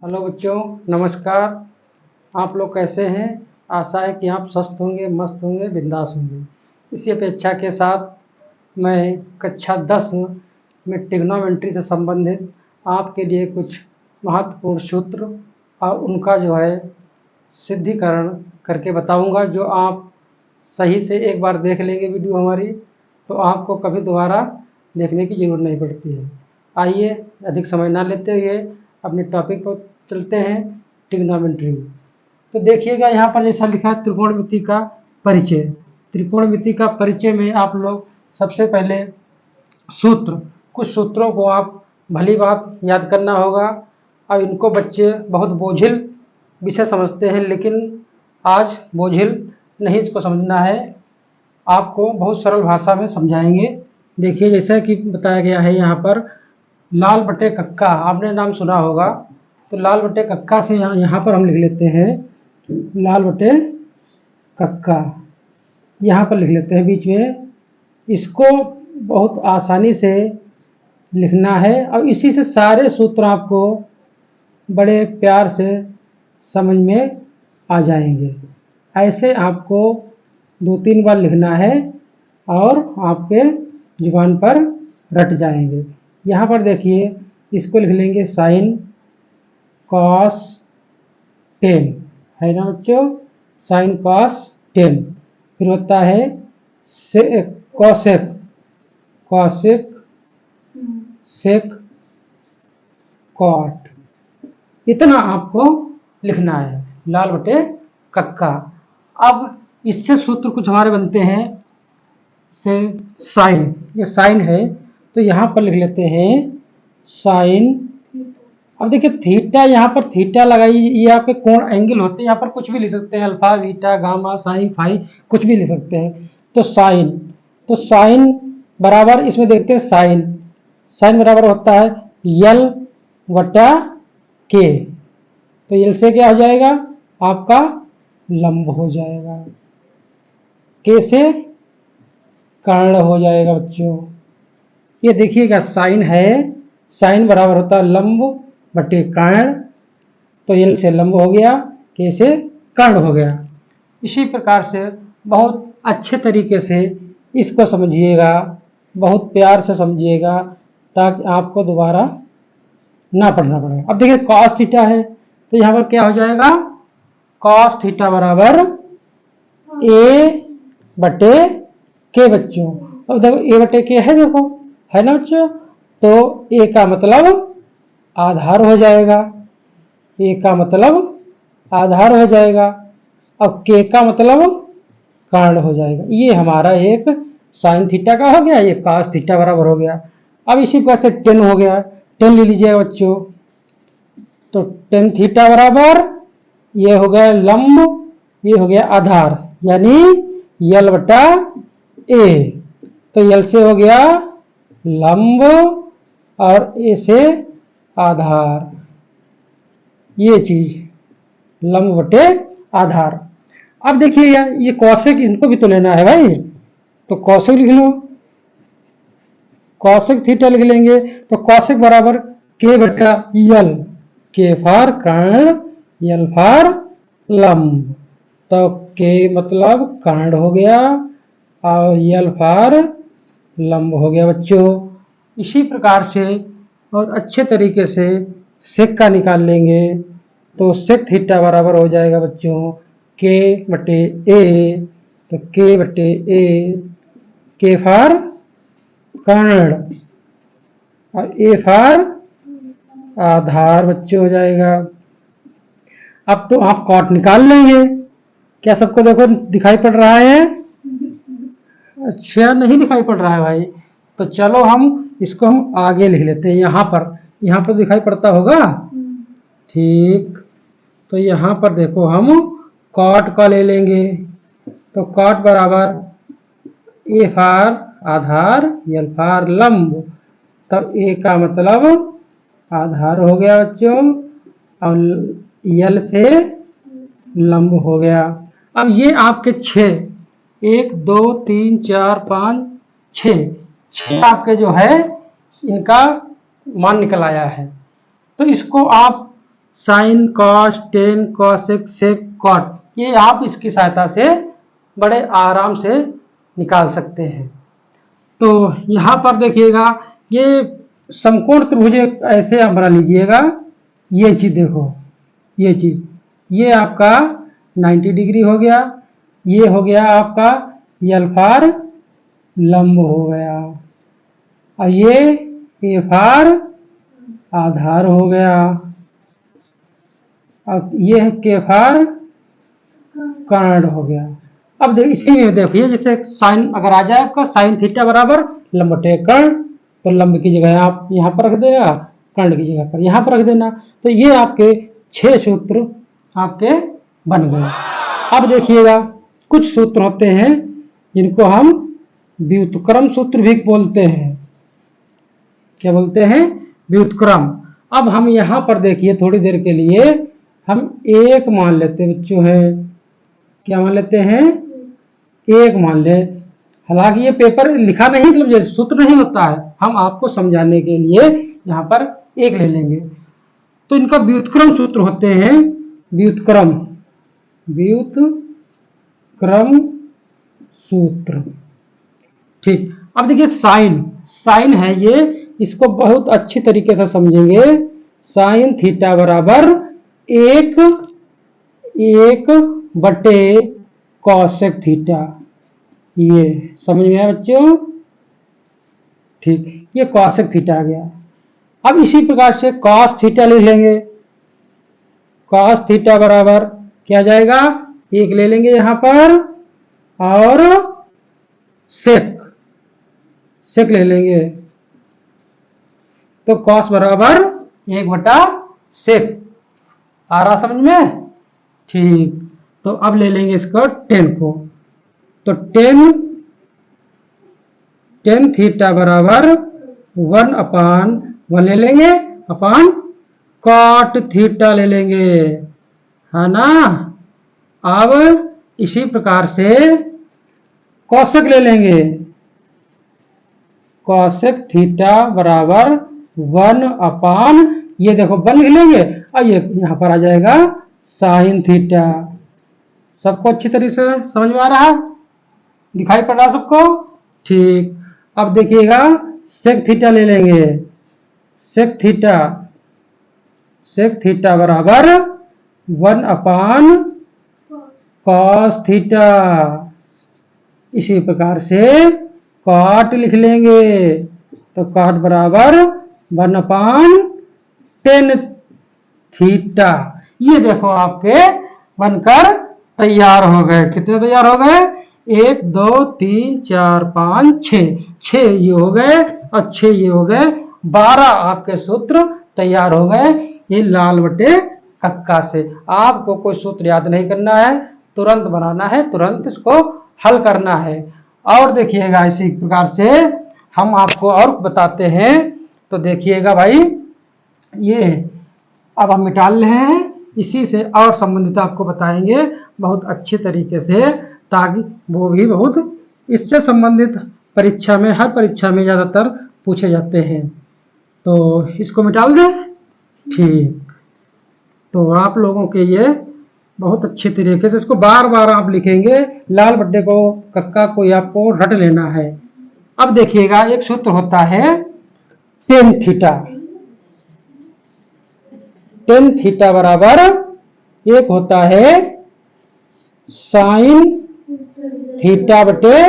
Hello बच्चों, नमस्कार। आप लोग कैसे हैं? आशा है कि आप स्वस्थ होंगे, मस्त होंगे, बिंदास होंगे। इसी अपेक्षा के साथ मैं कक्षा 10 में ट्रिग्नोमेट्री से संबंधित आपके लिए कुछ महत्वपूर्ण सूत्र और उनका सिद्धिकरण करके बताऊंगा। जो आप सही से एक बार देख लेंगे वीडियो हमारी, तो आपको कभी दोबारा देखने की ज़रूरत नहीं पड़ती है। आइए, अधिक समय ना लेते हुए अपने टॉपिक पर चलते हैं, ट्रिग्नोमेट्री। तो देखिएगा यहाँ पर जैसा लिखा है त्रिकोणमिति का परिचय। त्रिकोणमिति का परिचय में आप लोग सबसे पहले कुछ सूत्रों को आप भली बात याद करना होगा। अब इनको बच्चे बहुत बोझिल विषय समझते हैं, लेकिन आज बोझिल नहीं इसको समझना है, आपको बहुत सरल भाषा में समझाएंगे। देखिए, जैसा कि बताया गया है यहाँ पर लाल बटे कक्का, आपने नाम सुना होगा। तो लाल बटे कक्का से यहाँ पर हम लिख लेते हैं लाल बटे कक्का, यहाँ पर लिख लेते हैं बीच में। इसको बहुत आसानी से लिखना है और इसी से सारे सूत्र आपको बड़े प्यार से समझ में आ जाएंगे। ऐसे आपको 2-3 बार लिखना है और आपके जुबान पर रट जाएंगे। यहाँ पर देखिए, इसको लिख लेंगे साइन कॉस टेन, है ना बच्चों? Sign cos ten. फिर होता है कॉसेक, कॉसेक सेक कॉट। इतना आपको लिखना है लाल बटे कक्का। अब इससे सूत्र कुछ हमारे बनते हैं। से साइन, ये साइन है तो यहाँ पर लिख लेते हैं साइन। अब देखिए थीटा, यहाँ पर थीटा लगाई, ये आपके कोण एंगल होते हैं। यहाँ पर कुछ भी लिख सकते हैं, alpha, beta, gamma, sine, phi, कुछ भी लिख सकते हैं। तो साइन बराबर, इसमें देखते हैं साइन बराबर होता है यल बटा के। तो यल से क्या हो जाएगा? आपका लंब हो जाएगा, के से कर्ण हो जाएगा बच्चों। ये देखिएगा साइन है, साइन बराबर होता है लंब बटे कर्ण। तो यल से लंब हो गया, के से कर्ण हो गया। इसी प्रकार से बहुत अच्छे तरीके से इसको समझिएगा, बहुत प्यार से समझिएगा, ताकि आपको दोबारा ना पढ़ना पड़े। अब देखिए कॉस थीटा है, तो यहाँ पर क्या हो जाएगा? कॉस थीटा बराबर ए बटे के बच्चों। अब देखो ए बटे के है, देखो है ना बच्चों? तो ए का मतलब आधार हो जाएगा, ए का मतलब आधार हो जाएगा और के का मतलब कर्ण हो जाएगा। ये हमारा एक साइन थीटा का हो गया, ये कॉस थीटा बराबर हो गया। अब इसी प्रकार से टेन हो गया, टेन ले लीजिएगा बच्चों। तो टेन थीटा बराबर, ये हो गया लंब, ये हो गया आधार, यानी यल बटा ए। तो यल से हो गया लंब और ए से आधार। ये चीज लंब बटे आधार। अब देखिए ये कौशिक, इनको भी तो लेना है भाई, तो कौशिक लिख लो, कौशिक थीटा लिख लेंगे। तो कौशिक बराबर के बटा यल, के फार कर्ण, यल फार लंब। तो के मतलब कर्ण हो गया और यल फार लंब हो गया बच्चों। इसी प्रकार से और अच्छे तरीके से सेक का निकाल लेंगे। तो सेक थीटा बराबर हो जाएगा बच्चों के बटे ए। तो के बटे ए, के फार कर्ण और ए फार आधार बच्चों हो जाएगा। अब तो आप कॉट निकाल लेंगे। क्या सबको देखो दिखाई पड़ रहा है? अच्छा, नहीं दिखाई पड़ रहा है भाई, तो चलो इसको हम आगे लिख लेते हैं। यहाँ पर दिखाई पड़ता होगा, ठीक। तो यहाँ पर देखो हम कॉट का ले लेंगे। तो कॉट बराबर ए फार आधार, यल फार लंब। तब ए का मतलब आधार हो गया बच्चों और यल से लंब हो गया। अब ये आपके 6, 1 2 3 4 5 6 आपके जो है इनका मान निकल आया है। तो इसको आप sign, cos, tan, cosec, sec, cot, ये आप इसकी सहायता से बड़े आराम से निकाल सकते हैं। तो यहाँ पर देखिएगा, ये समकोण त्रिभुज ऐसे आप बना लीजिएगा। ये चीज देखो, ये चीज, ये आपका 90 डिग्री हो गया, ये हो गया आपका एल फार लंब हो गया, और ये ए फार आधार हो गया, और ये है के फार कर्ण हो गया। अब देख इसी में देखिए, जैसे साइन अगर आ जाए आपका साइन थीटा बराबर लंब बटे कर्ण, तो लंब की जगह आप यहाँ पर रख देगा, कर्ण की जगह पर यहाँ पर रख देना। तो ये आपके 6 सूत्र आपके बन गए। अब देखिएगा, कुछ सूत्र होते हैं जिनको हम व्युत्क्रम सूत्र भी बोलते हैं। क्या बोलते हैं? व्युत्क्रम। अब हम यहाँ पर देखिए, थोड़ी देर के लिए हम एक मान लेते हैं बच्चों, है क्या मान लेते हैं? एक मान ले। हालांकि ये पेपर लिखा नहीं, मतलब ये सूत्र नहीं होता है, हम आपको समझाने के लिए यहाँ पर एक ले लेंगे। तो इनका व्युत्क्रम सूत्र होते हैं, व्युत्क्रम, व्युत्क्रम सूत्र। ठीक। अब देखिए साइन, साइन है ये, इसको बहुत अच्छी तरीके से समझेंगे। साइन थीटा बराबर एक बटे कॉसेक थीटा, ये समझ में आया बच्चों? ठीक, ये कॉसेक थीटा आ गया। अब इसी प्रकार से कॉस थीटा लिख लेंगे। कॉस थीटा बराबर क्या जाएगा? एक ले लेंगे यहां पर, और सेक, सेक ले लेंगे। तो कॉस बराबर 1 बटा सेक। आ रहा समझ में? ठीक। तो अब ले लेंगे इसको 10 को। तो 10 थीटा बराबर 1/1 ले लेंगे, अपान कॉट थीटा ले लेंगे, है ना। अब इसी प्रकार से कॉसेक ले लेंगे। कॉसेक थीटा बराबर 1/, ये देखो 1 लिख लेंगे, और ये यहां पर आ जाएगा साइन थीटा। सबको अच्छी तरीके से समझ में आ रहा? दिखाई पड़ रहा सबको? ठीक। अब देखिएगा, सेक थीटा ले लेंगे। सेक थीटा, सेक थीटा बराबर 1/, कॉस थीटा। इसी प्रकार से कॉट लिख लेंगे। तो कॉट बराबर 1/10 थीटा। ये देखो आपके बनकर तैयार हो गए। कितने तैयार हो गए? 1 2 3 4 5 6, 6 ये हो गए, और 6 ये हो गए, 12 आपके सूत्र तैयार हो गए। ये लाल बटे कक्का से। आपको कोई सूत्र याद नहीं करना है, तुरंत बनाना है, तुरंत इसको हल करना है। और देखिएगा, इसी प्रकार से हम आपको और बताते हैं। तो देखिएगा भाई, ये अब हम मिटा रहे हैं, इसी से और संबंधित आपको बताएंगे बहुत अच्छे तरीके से, ताकि वो भी बहुत इससे संबंधित परीक्षा में, हर परीक्षा में ज़्यादातर पूछे जाते हैं। तो इसको मिटा दें। ठीक। तो आप लोगों के ये बहुत अच्छे तरीके से इसको बार बार आप लिखेंगे। लाल बट्टे को, कक्का को आपको रट लेना है। अब देखिएगा, एक सूत्र होता है टेन थीटा। टेन थीटा बराबर एक होता है साइन थीटा बटे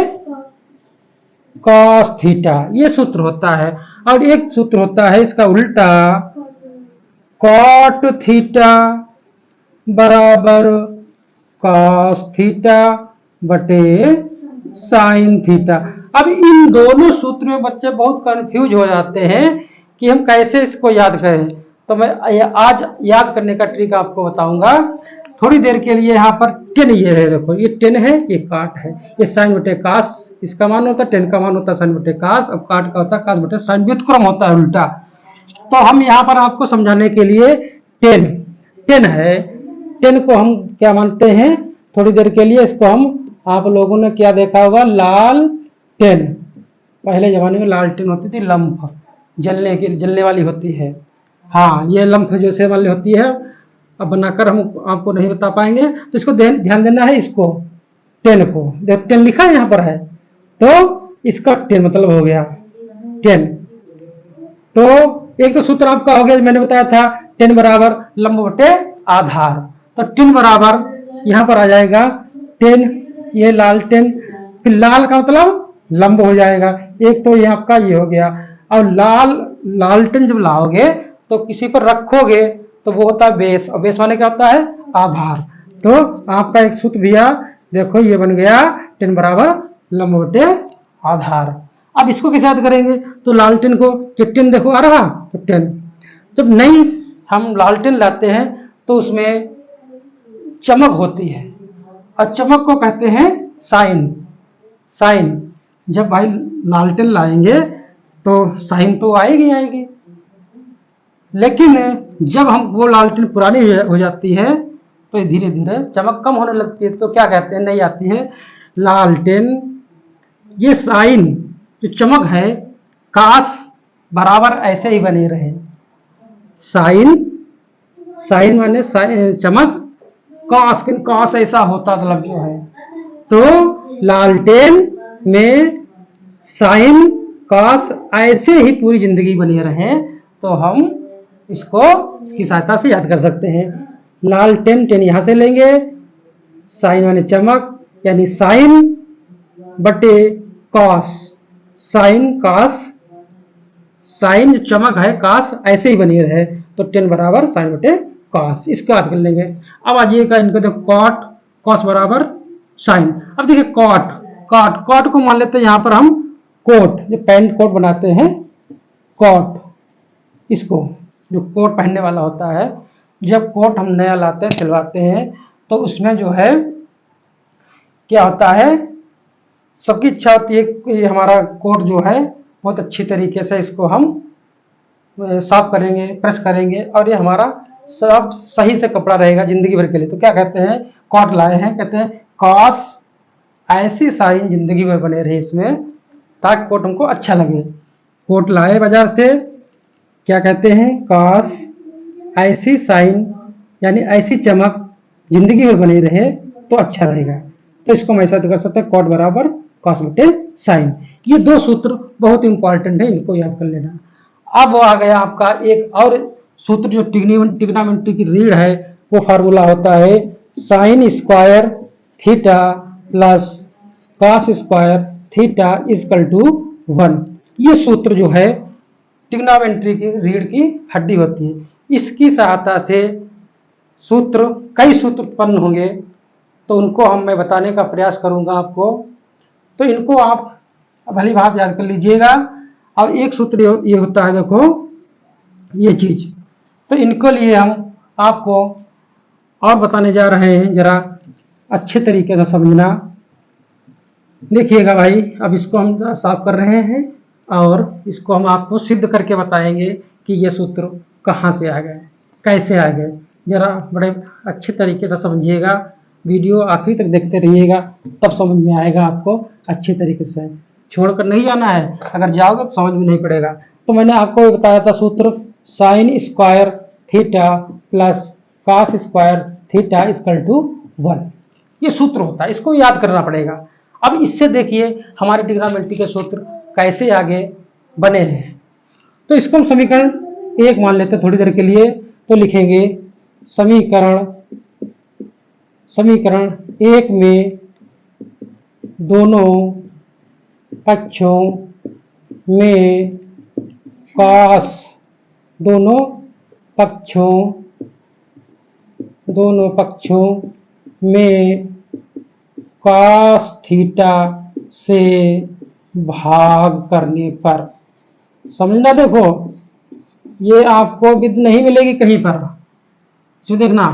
कॉस थीटा, ये सूत्र होता है। और एक सूत्र होता है इसका उल्टा, कॉट थीटा बराबर कॉस थीटा बटे साइन थीटा। अब इन दोनों सूत्र में बच्चे बहुत कंफ्यूज हो जाते हैं कि हम कैसे इसको याद करें। तो मैं आज याद करने का ट्रिक आपको बताऊंगा। थोड़ी देर के लिए यहाँ पर 10 ये है, देखो ये 10 है, ये काट है, ये साइन बटे कास, इसका मान होता है 10 का मान होता है साइन बटे कास, और काट का होता है कास बटे साइन, व्युत्क्रम होता है उल्टा। तो हम यहाँ पर आपको समझाने के लिए 10 है, 10 को हम क्या मानते हैं, थोड़ी देर के लिए इसको हम, आप लोगों ने क्या देखा होगा, लाल टेन। पहले जमाने में लाल टेन होती थी, लंफ जलने वाली होती है। हाँ, ये लंफ जैसे वाली होती है, अब बनाकर हम आपको नहीं बता पाएंगे, तो इसको ध्यान देना है। इसको 10 को, जब 10 लिखा है यहाँ पर है, तो इसका 10 मतलब हो गया 10। तो एक तो सूत्र आपका हो गया, मैंने बताया था 10 बराबर लंब बटे आधार। तो 10 बराबर यहाँ पर आ जाएगा 10, ये लाल 10, फिर लाल का मतलब लंब हो जाएगा। एक तो ये आपका ये हो गया। और लालटेन जब लाओगे तो किसी पर रखोगे तो वो होता है बेस, और बेस माने क्या होता है? आधार। तो आपका एक सूत्र भैया देखो ये बन गया 10 बराबर लंब बटे आधार। अब इसको कैसे याद करेंगे? तो लालटेन को 10 देखो आ रहा, तो 10। जब नहीं हम लालटेन लाते हैं तो उसमें चमक होती है, और चमक को कहते हैं साइन। साइन जब भाई लालटेन लाएंगे तो साइन तो आएगी आएगी, लेकिन जब हम वो लालटेन पुरानी हो जाती है तो धीरे धीरे चमक कम होने लगती है। तो क्या कहते हैं? नहीं आती है लालटेन। ये साइन जो चमक है, काश बराबर ऐसे ही बने रहे। साइन, साइन माने चमक, काश ऐसा होता मतलब जो है। तो लालटेन में साइन काश ऐसे ही पूरी जिंदगी बने रहे, तो हम इसको इसकी सहायता से याद कर सकते हैं। लालटेन 10 यहां से लेंगे, साइन माने चमक, यानी साइन बटे काश, साइन काश, साइन जो चमक है काश ऐसे ही बनी रहे, तो 10 बराबर साइन बटे काश, इसको याद कर लेंगे। अब आइएगा इनको देखो, कॉट, कॉस बराबर साइन। अब देखिए कॉट, कॉट को मान लेते हैं यहाँ पर हम कोट, जो पैंट कोट बनाते हैं कोट, इसको जो कोट पहनने वाला होता है, जब कोट हम नया लाते हैं सिलवाते हैं तो उसमें जो है क्या होता है, सबकी इच्छा होती है कि हमारा कोट जो है बहुत अच्छी तरीके से इसको हम साफ करेंगे, प्रेस करेंगे, और ये हमारा सब सही से कपड़ा रहेगा जिंदगी भर के लिए। तो क्या कहते हैं? कोट लाए हैं, कहते हैं काश ऐसी साइन जिंदगी भर बने रहे इसमें, ताकि कोट हमको अच्छा लगे। कोट लाए बाजार से, क्या कहते हैं? काश ऐसी साइन यानी ऐसी चमक जिंदगी भर बनी रहे तो अच्छा रहेगा। तो इसको हम ऐसा कर सकते हैं, कोट बराबर काश बटे साइन। ये दो सूत्र बहुत इंपॉर्टेंट है, इनको याद कर लेना। अब वो आ गया आपका एक और सूत्र जो ट्रिग्नोमेट्री की रीढ़ है, वो फार्मूला होता है sine square theta plus cos square theta equal to 1। ये सूत्र जो है ट्रिग्नोमेट्री की रीढ़ की हड्डी होती है। इसकी सहायता से सूत्र, कई सूत्र उत्पन्न होंगे, तो उनको मैं बताने का प्रयास करूंगा आपको। तो इनको आप भली भांति याद कर लीजिएगा। और एक सूत्र ये होता है, देखो ये चीज, तो इनको लिए हम आपको और बताने जा रहे हैं, जरा अच्छे तरीके से समझना। देखिएगा भाई, अब इसको हम साफ कर रहे हैं और इसको हम आपको सिद्ध करके बताएंगे कि ये सूत्र कहाँ से आ गए, कैसे आ गए। जरा बड़े अच्छे तरीके से समझिएगा, वीडियो आखिरी तक देखते रहिएगा, तब समझ में आएगा आपको अच्छे तरीके से। छोड़कर नहीं जाना है, अगर जाओगे तो समझ में नहीं पड़ेगा। तो मैंने आपको बताया था सूत्र sine square theta plus cos square theta equal to 1। ये सूत्र होता है, इसको याद करना पड़ेगा। अब इससे देखिए हमारे ट्रिग्नोमेट्री के सूत्र कैसे आगे बने हैं। तो इसको हम समीकरण 1 मान लेते हैं थोड़ी देर के लिए। तो लिखेंगे समीकरण 1 में दोनों पक्षों में कॉस, दोनों पक्षों में कॉस थीटा से भाग करने पर, समझना। देखो ये आपको विध नहीं मिलेगी कहीं पर, इसमें देखना।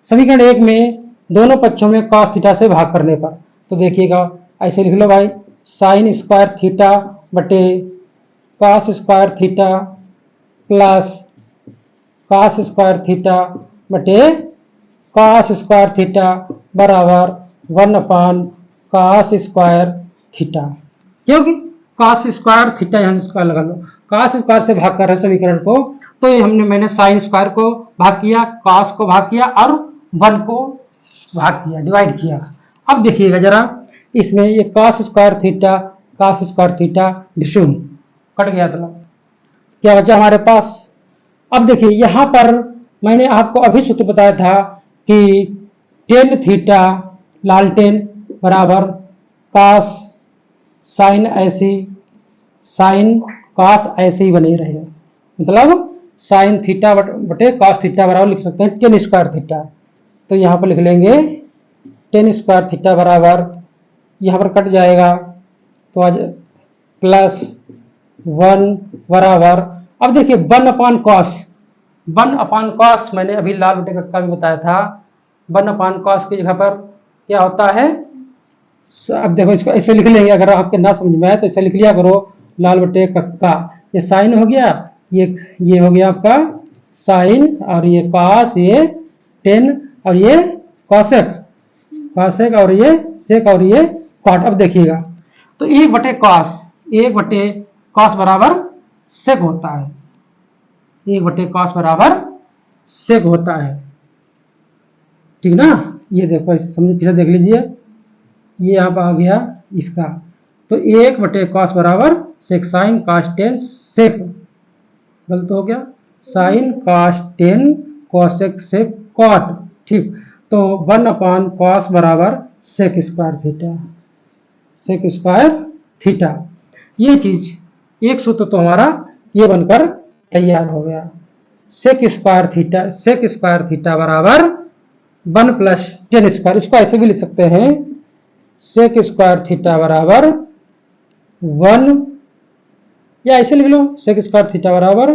समीकरण 1 में दोनों पक्षों में कॉस थीटा से भाग करने पर, तो देखिएगा ऐसे लिख लो भाई, साइन स्क्वायर थीटा बटे cos square theta plus cos square theta बटे कॉस स्क्वायर थीटा बराबर 1 कॉस स्क्वायर थीटा। क्योंकि कॉस स्क्वायर थीटा यहाँ स्क्वायर लगा लो, कॉस स्क्वायर से भाग कर रहे समीकरण को, तो ये मैंने साइन स्क्वायर को भाग किया, कॉस को भाग किया और 1 को भाग किया, डिवाइड किया। अब देखिएगा जरा, इसमें ये कॉस स्क्वायर थीटा डिशुम कट गया, तो क्या बचा हमारे पास। अब देखिए यहाँ पर मैंने आपको अभी सूत्र बताया था कि टेन थीटा लालटेन बराबर कॉस साइन कॉस ऐसे ही बने रहे, मतलब साइन थीटा बटे कॉस थीटा बराबर लिख सकते हैं टेन स्क्वायर थीटा। तो यहाँ पर लिख लेंगे टेन स्क्वायर थीटा बराबर, यहाँ पर कट जाएगा तो आज प्लस 1 बराबर, अब देखिए 1 अपान कॉस मैंने अभी लाल बटे कक्का भी बताया था। 1 अपान कॉस की जगह पर क्या होता है, अब देखो इसको ऐसे लिख लेंगे, अगर आपके ना समझ में आए तो ऐसे लिख लिया करो, लाल बटे कक्का, ये साइन हो गया, ये हो गया आपका साइन, और ये कॉस, ये टेन, और ये कॉसेक और ये सेक और ये कॉट। अब देखिएगा तो 1 बटे कॉस बराबर सेक होता है, 1 बटे कॉस बराबर सेक होता है, ठीक ना। ये देखो समझ फिर देख लीजिए, ये यहाँ पर आ गया इसका, तो 1 बटे कॉस बराबर sec sine cos tan sec, गलत हो गया, sine cos tan cosec sec cot, ठीक। तो 1 अपान कॉस बराबर सेक स्क्वायर थीटा, ये चीज एक सूत्र तो हमारा ये बनकर तैयार हो गया। सेक स्क्वायर थीटा बराबर 1 प्लस टेन स्क्वायर, इसको ऐसे भी लिख सकते हैं, सेक स्क्वायर थीटा बराबर 1, या ऐसे लिख लो सेक स्क्वायर थीटा बराबर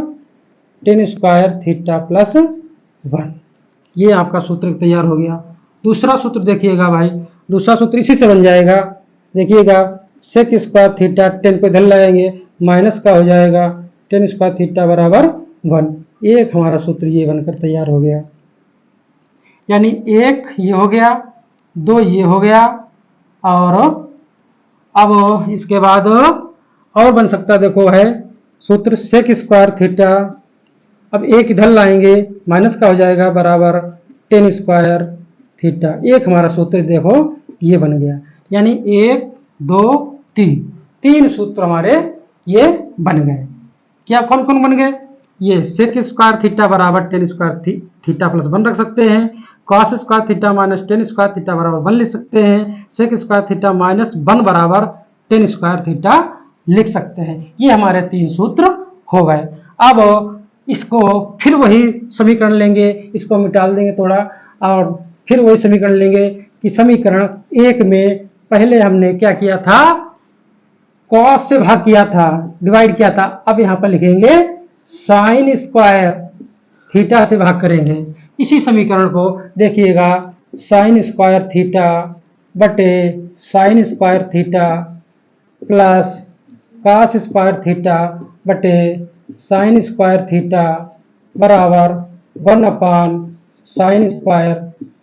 टेन स्क्वायर थीटा प्लस 1। ये आपका सूत्र तैयार हो गया। दूसरा सूत्र देखिएगा भाई, दूसरा सूत्र इसी से बन जाएगा, देखिएगा सेक स्क्वायर थीटा, टेन को इधर लाएंगे, माइनस का हो जाएगा टेन स्क्वायर थीटा बराबर 1। एक हमारा सूत्र ये बनकर तैयार हो गया, यानी 1 ये हो गया, 2 ये हो गया, और अब इसके बाद और बन सकता देखो है सूत्र सेक स्क्वायर थीटा, अब 1 इधर लाएंगे, माइनस का हो जाएगा बराबर टेन स्क्वायर थीटा। एक हमारा सूत्र देखो ये बन गया, यानी 1 2 3 सूत्र हमारे ये बन गए। क्या कौन कौन बन गए, ये सेक स्क्वायर थीटा बराबर टेन स्क्वायर थीटा प्लस 1 रख सकते हैं, cos square theta minus ten square theta बराबर 1 लिख सकते हैं, सेक स्क्वायर थीटा माइनस 1 बराबर टेन स्क्वायर थीटा लिख सकते हैं। ये हमारे 3 सूत्र हो गए। अब इसको फिर वही समीकरण लेंगे, इसको मिटा देंगे थोड़ा, और फिर वही समीकरण लेंगे कि समीकरण 1 में पहले हमने क्या किया था, कॉस से भाग किया था, डिवाइड किया था। अब यहाँ पर लिखेंगे साइन स्क्वायर थीटा से भाग करेंगे। इसी समीकरण को देखिएगा, साइन स्क्वायर थीटा बटे sign square theta plus cos square theta बटे साइन स्क्वायर थीटा बराबर 1 अपान साइन स्क्वायर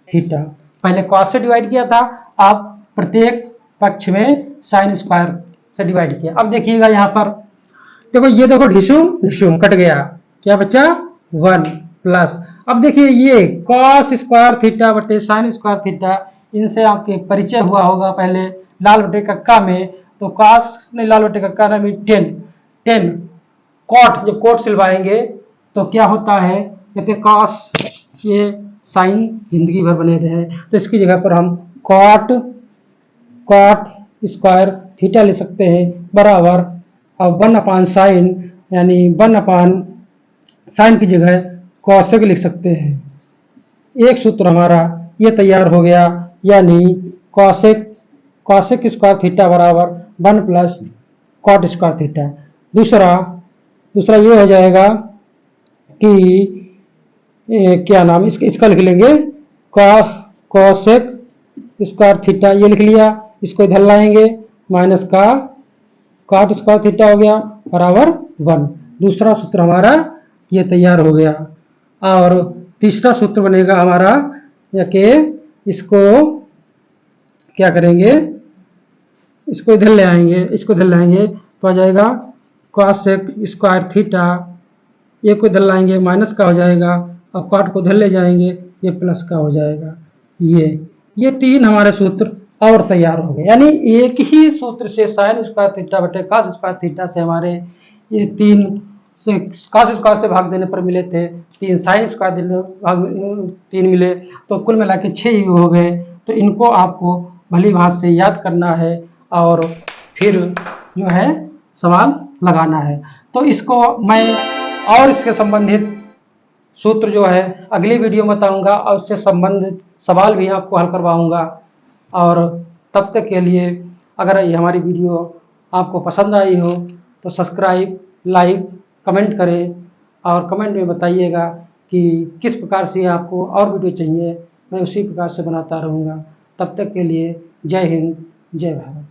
थीटा। पहले कॉस से डिवाइड किया था, अब प्रत्येक पक्ष में साइन स्क्वायर से डिवाइड किया। अब देखिएगा यहाँ पर देखो, ये देखो ढिशुम कट गया, क्या बचा 1 प्लस, अब देखिए ये कॉस स्क्वायर थीटा बटे साइन स्क्वायर थीटा, इनसे आपके परिचय हुआ होगा पहले लाल बटे कक्का में। तो कॉस ने लाल बटे कक्का में 10 कॉट, जब कोट सिलवाएंगे तो क्या होता है, कहते कॉस, ये साइन जिंदगी भर बने रहे, तो इसकी जगह पर हम कॉट स्क्वायर थीटा ले सकते हैं बराबर, अब 1 अपान साइन, यानी 1 अपान साइन की जगह कॉसेक लिख सकते हैं। एक सूत्र हमारा ये तैयार हो गया, यानी कॉसेक स्क्वायर थीटा बराबर 1 प्लस कॉट स्क्वायर थीटा। दूसरा ये हो जाएगा कि क्या नाम, इसका लिख लेंगे कॉसेक स्क्वायर थीटा, ये लिख लिया, इसको इधर लाएंगे, माइनस का कॉट स्क्वायर थीटा हो गया बराबर 1। दूसरा सूत्र हमारा ये तैयार हो गया। और तीसरा सूत्र बनेगा हमारा, या कि इसको क्या करेंगे, इसको इधर ले आएंगे तो आ जाएगा कॉसेक स्क्वायर थीटा एक को इधर लाएंगे माइनस का हो जाएगा, और कॉट को इधर ले जाएंगे ये प्लस का हो जाएगा। ये 3 हमारे सूत्र और तैयार हो गए। यानी एक ही सूत्र से साइन स्क्वायर थीटा बटे कॉस स्क्वायर थीटा से हमारे ये 3 से कॉस स्क्वायर से भाग देने पर मिले थे, 3 साइन स्क्वायर देने भाग 3 मिले, तो कुल मिला के 6 ही हो गए। तो इनको आपको भली भांत से याद करना है और फिर जो है सवाल लगाना है। तो इसको मैं और इसके संबंधित सूत्र जो है अगली वीडियो में बताऊंगा और उससे संबंधित सवाल भी आपको हल करवाऊंगा। और तब तक के लिए अगर ये हमारी वीडियो आपको पसंद आई हो तो सब्सक्राइब, लाइक, कमेंट करें और कमेंट में बताइएगा कि किस प्रकार से आपको और वीडियो चाहिए, मैं उसी प्रकार से बनाता रहूँगा। तब तक के लिए जय हिंद, जय भारत।